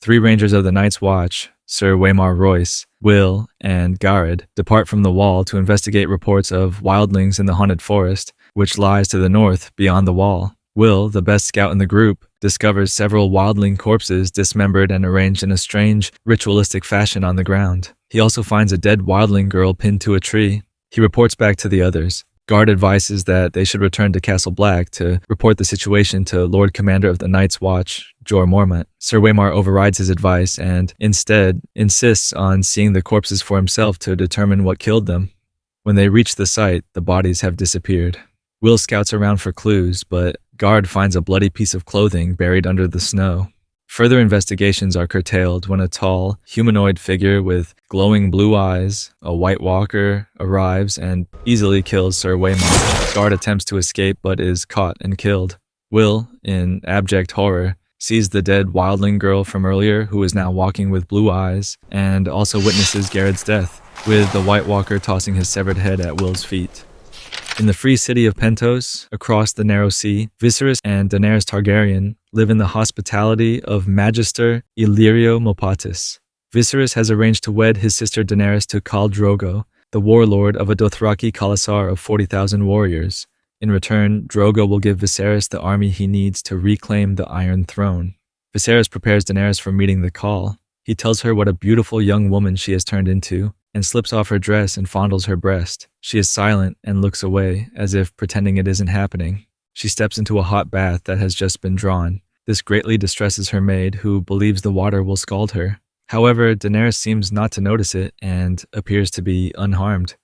Three rangers of the Night's Watch, Sir Waymar Royce, Will, and Garrett, depart from the wall to investigate reports of wildlings in the haunted forest, which lies to the north beyond the wall. Will, the best scout in the group, discovers several wildling corpses dismembered and arranged in a strange, ritualistic fashion on the ground. He also finds a dead wildling girl pinned to a tree. He reports back to the others. Guard advises that they should return to Castle Black to report the situation to Lord Commander of the Night's Watch, Jorah Mormont. Sir Waymar overrides his advice and, instead, insists on seeing the corpses for himself to determine what killed them. When they reach the site, the bodies have disappeared. Will scouts around for clues, but Guard finds a bloody piece of clothing buried under the snow. Further investigations are curtailed when a tall, humanoid figure with glowing blue eyes, a White Walker, arrives and easily kills Sir Waymar. Guard attempts to escape but is caught and killed. Will, in abject horror, sees the dead wildling girl from earlier who is now walking with blue eyes, and also witnesses Garrett's death, with the White Walker tossing his severed head at Will's feet. In the free city of Pentos, across the narrow sea, Viserys and Daenerys Targaryen live in the hospitality of Magister Illyrio Mopatis. Viserys has arranged to wed his sister Daenerys to Khal Drogo, the warlord of a Dothraki Khalasar of 40,000 warriors. In return, Drogo will give Viserys the army he needs to reclaim the Iron Throne. Viserys prepares Daenerys for meeting the Khal. He tells her what a beautiful young woman she has turned into, and slips off her dress and fondles her breast. She is silent and looks away, as if pretending it isn't happening. She steps into a hot bath that has just been drawn. This greatly distresses her maid, who believes the water will scald her. However, Daenerys seems not to notice it and appears to be unharmed.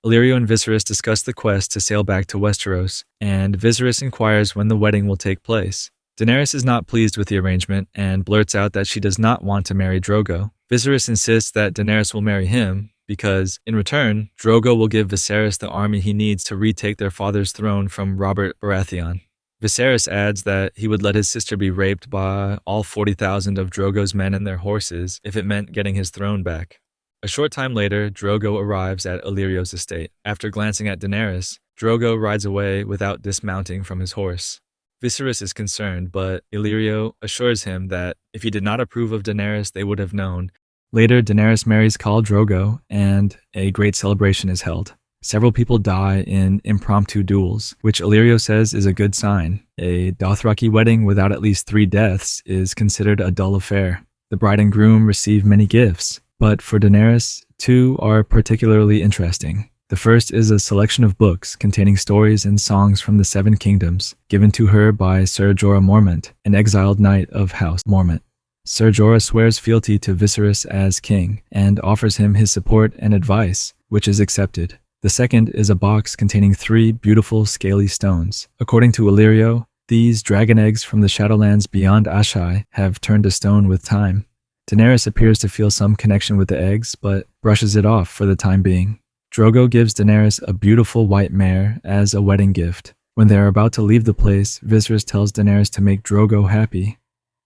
Illyrio and Viserys discuss the quest to sail back to Westeros, and Viserys inquires when the wedding will take place. Daenerys is not pleased with the arrangement and blurts out that she does not want to marry Drogo. Viserys insists that Daenerys will marry him, because, in return, Drogo will give Viserys the army he needs to retake their father's throne from Robert Baratheon. Viserys adds that he would let his sister be raped by all 40,000 of Drogo's men and their horses if it meant getting his throne back. A short time later, Drogo arrives at Illyrio's estate. After glancing at Daenerys, Drogo rides away without dismounting from his horse. Viserys is concerned, but Illyrio assures him that if he did not approve of Daenerys, they would have known. Later, Daenerys marries Khal Drogo, and a great celebration is held. Several people die in impromptu duels, which Illyrio says is a good sign. A Dothraki wedding without at least 3 deaths is considered a dull affair. The bride and groom receive many gifts, but for Daenerys, 2 are particularly interesting. The first is a selection of books containing stories and songs from the 7 kingdoms, given to her by Sir Jorah Mormont, an exiled knight of House Mormont. Sir Jorah swears fealty to Viserys as king and offers him his support and advice, which is accepted. The second is a box containing 3 beautiful scaly stones. According to Illyrio, these dragon eggs from the Shadowlands beyond Ashai have turned to stone with time. Daenerys appears to feel some connection with the eggs, but brushes it off for the time being. Drogo gives Daenerys a beautiful white mare as a wedding gift. When they are about to leave the place, Viserys tells Daenerys to make Drogo happy.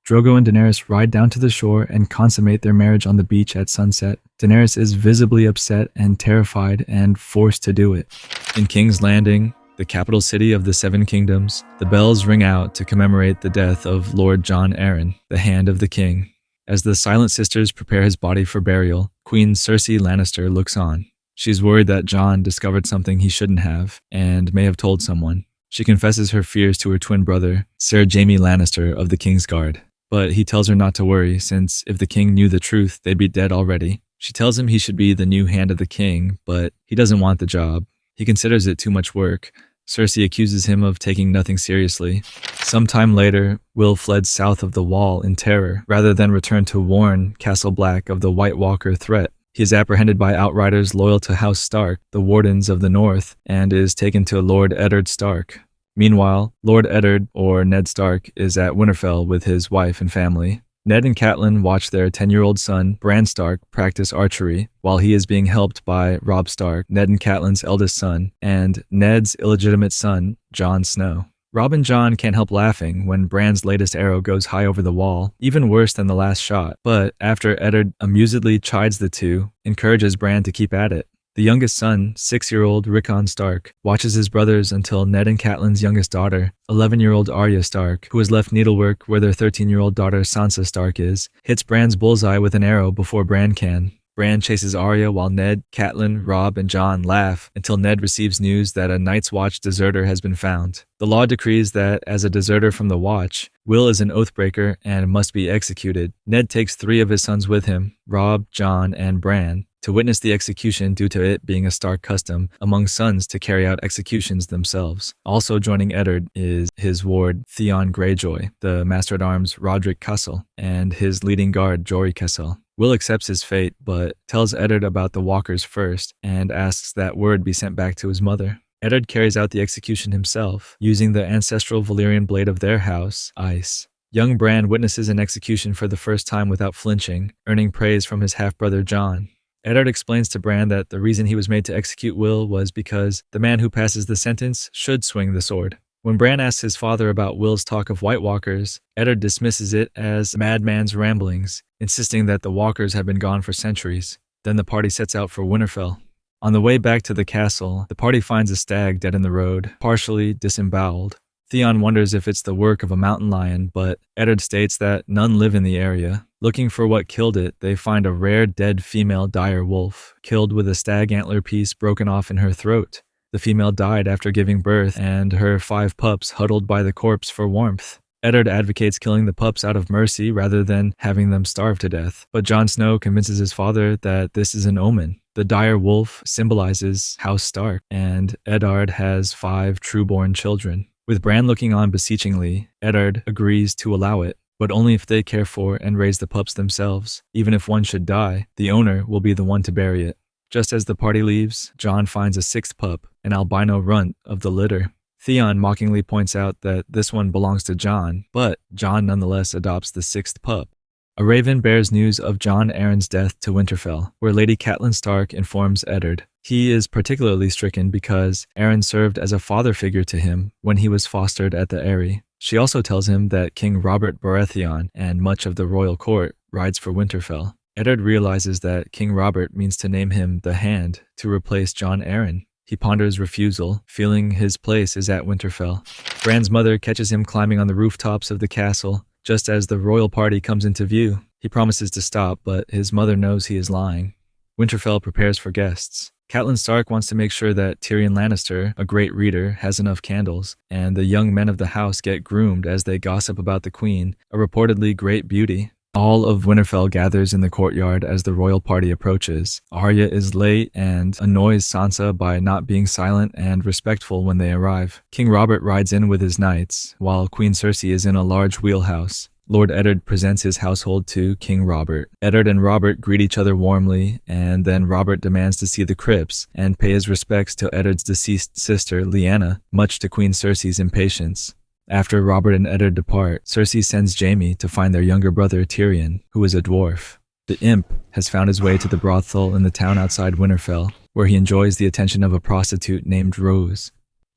Drogo and Daenerys ride down to the shore and consummate their marriage on the beach at sunset. Daenerys is visibly upset and terrified and forced to do it. In King's Landing, the capital city of the 7 kingdoms, the bells ring out to commemorate the death of Lord Jon Arryn, the Hand of the King. As the Silent Sisters prepare his body for burial, Queen Cersei Lannister looks on. She's worried that Jon discovered something he shouldn't have, and may have told someone. She confesses her fears to her twin brother, Sir Jaime Lannister of the Kingsguard. But he tells her not to worry, since if the king knew the truth, they'd be dead already. She tells him he should be the new Hand of the King, but he doesn't want the job. He considers it too much work. Cersei accuses him of taking nothing seriously. Sometime later, Will fled south of the Wall in terror, rather than return to warn Castle Black of the White Walker threat. He is apprehended by outriders loyal to House Stark, the Wardens of the North, and is taken to Lord Eddard Stark. Meanwhile, Lord Eddard, or Ned Stark, is at Winterfell with his wife and family. Ned and Catelyn watch their 10-year-old son, Bran Stark, practice archery, while he is being helped by Robb Stark, Ned and Catelyn's eldest son, and Ned's illegitimate son, Jon Snow. Robb and Jon can't help laughing when Bran's latest arrow goes high over the wall, even worse than the last shot, but after Eddard amusedly chides the two, encourages Bran to keep at it. The youngest son, 6-year-old Rickon Stark, watches his brothers until Ned and Catelyn's youngest daughter, 11-year-old Arya Stark, who has left needlework where their 13-year-old daughter Sansa Stark is, hits Bran's bullseye with an arrow before Bran can. Bran chases Arya while Ned, Catelyn, Robb, and Jon laugh until Ned receives news that a Night's Watch deserter has been found. The law decrees that, as a deserter from the Watch, Will is an oathbreaker and must be executed. Ned takes 3 of his sons with him, Robb, Jon, and Bran, to witness the execution due to it being a Stark custom among sons to carry out executions themselves. Also joining Eddard is his ward Theon Greyjoy, the Master-at-Arms Roderick Castle, and his leading guard Jory Castle. Will accepts his fate, but tells Eddard about the walkers first and asks that word be sent back to his mother. Eddard carries out the execution himself, using the ancestral Valyrian blade of their house, Ice. Young Bran witnesses an execution for the first time without flinching, earning praise from his half-brother Jon. Eddard explains to Bran that the reason he was made to execute Will was because the man who passes the sentence should swing the sword. When Bran asks his father about Will's talk of White Walkers, Eddard dismisses it as madman's ramblings, insisting that the walkers have been gone for centuries. Then the party sets out for Winterfell. On the way back to the castle, the party finds a stag dead in the road, partially disemboweled. Theon wonders if it's the work of a mountain lion, but Eddard states that none live in the area. Looking for what killed it, they find a rare dead female dire wolf, killed with a stag antler piece broken off in her throat. The female died after giving birth, and her 5 pups huddled by the corpse for warmth. Eddard advocates killing the pups out of mercy rather than having them starve to death, but Jon Snow convinces his father that this is an omen. The dire wolf symbolizes House Stark, and Eddard has 5 true-born children. With Bran looking on beseechingly, Eddard agrees to allow it, but only if they care for and raise the pups themselves. Even if one should die, the owner will be the one to bury it. Just as the party leaves, Jon finds a 6th pup, an albino runt of the litter. Theon mockingly points out that this one belongs to Jon, but Jon nonetheless adopts the 6th pup. A raven bears news of Jon Arryn's death to Winterfell, where Lady Catelyn Stark informs Eddard. He is particularly stricken because Arryn served as a father figure to him when he was fostered at the Eyrie. She also tells him that King Robert Baratheon and much of the royal court rides for Winterfell. Eddard realizes that King Robert means to name him the Hand to replace Jon Arryn. He ponders refusal, feeling his place is at Winterfell. Bran's mother catches him climbing on the rooftops of the castle just as the royal party comes into view. He promises to stop, but his mother knows he is lying. Winterfell prepares for guests. Catelyn Stark wants to make sure that Tyrion Lannister, a great reader, has enough candles, and the young men of the house get groomed as they gossip about the queen, a reportedly great beauty. All of Winterfell gathers in the courtyard as the royal party approaches. Arya is late and annoys Sansa by not being silent and respectful when they arrive. King Robert rides in with his knights, while Queen Cersei is in a large wheelhouse. Lord Eddard presents his household to King Robert. Eddard and Robert greet each other warmly, and then Robert demands to see the crypts and pay his respects to Eddard's deceased sister, Lyanna, much to Queen Cersei's impatience. After Robert and Eddard depart, Cersei sends Jaime to find their younger brother Tyrion, who is a dwarf. The imp has found his way to the brothel in the town outside Winterfell, where he enjoys the attention of a prostitute named Rose.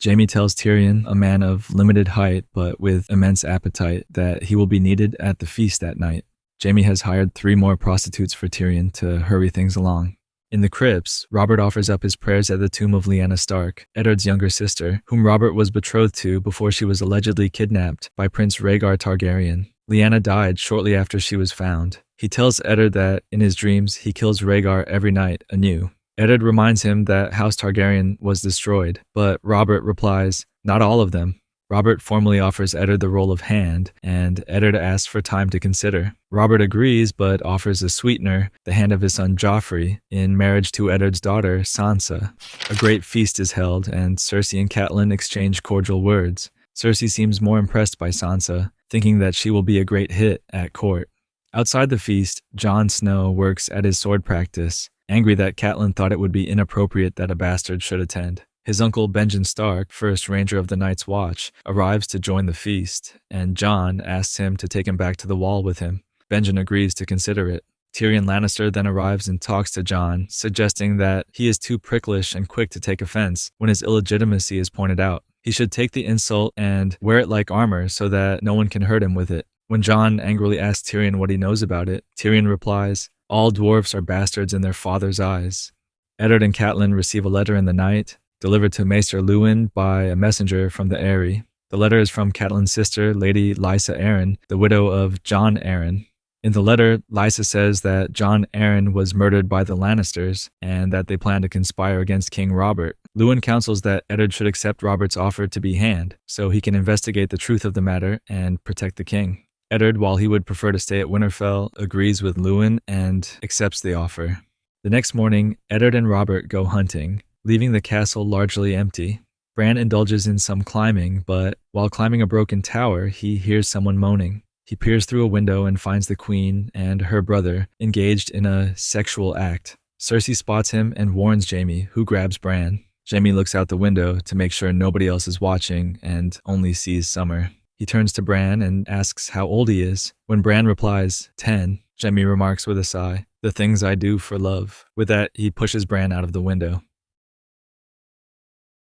Jaime tells Tyrion, a man of limited height but with immense appetite, that he will be needed at the feast that night. Jaime has hired 3 more prostitutes for Tyrion to hurry things along. In the crypts, Robert offers up his prayers at the tomb of Lyanna Stark, Eddard's younger sister, whom Robert was betrothed to before she was allegedly kidnapped by Prince Rhaegar Targaryen. Lyanna died shortly after she was found. He tells Eddard that, in his dreams, he kills Rhaegar every night anew. Eddard reminds him that House Targaryen was destroyed, but Robert replies, "Not all of them." Robert formally offers Eddard the role of Hand, and Eddard asks for time to consider. Robert agrees, but offers a sweetener, the hand of his son Joffrey, in marriage to Eddard's daughter, Sansa. A great feast is held, and Cersei and Catelyn exchange cordial words. Cersei seems more impressed by Sansa, thinking that she will be a great hit at court. Outside the feast, Jon Snow works at his sword practice, angry that Catelyn thought it would be inappropriate that a bastard should attend. His uncle Benjen Stark, first Ranger of the Night's Watch, arrives to join the feast, and Jon asks him to take him back to the Wall with him. Benjen agrees to consider it. Tyrion Lannister then arrives and talks to Jon, suggesting that he is too pricklish and quick to take offense when his illegitimacy is pointed out. He should take the insult and wear it like armor so that no one can hurt him with it. When Jon angrily asks Tyrion what he knows about it, Tyrion replies, "All dwarfs are bastards in their father's eyes." Eddard and Catelyn receive a letter in the night, delivered to Maester Luwin by a messenger from the Eyrie. The letter is from Catelyn's sister, Lady Lysa Arryn, the widow of Jon Arryn. In the letter, Lysa says that Jon Arryn was murdered by the Lannisters and that they plan to conspire against King Robert. Luwin counsels that Eddard should accept Robert's offer to be hand, so he can investigate the truth of the matter and protect the king. Eddard, while he would prefer to stay at Winterfell, agrees with Luwin and accepts the offer. The next morning, Eddard and Robert go hunting, leaving the castle largely empty. Bran indulges in some climbing, but while climbing a broken tower, he hears someone moaning. He peers through a window and finds the queen and her brother engaged in a sexual act. Cersei spots him and warns Jaime, who grabs Bran. Jaime looks out the window to make sure nobody else is watching and only sees Summer. He turns to Bran and asks how old he is. When Bran replies, 10, Jaime remarks with a sigh, "The things I do for love." With that, he pushes Bran out of the window.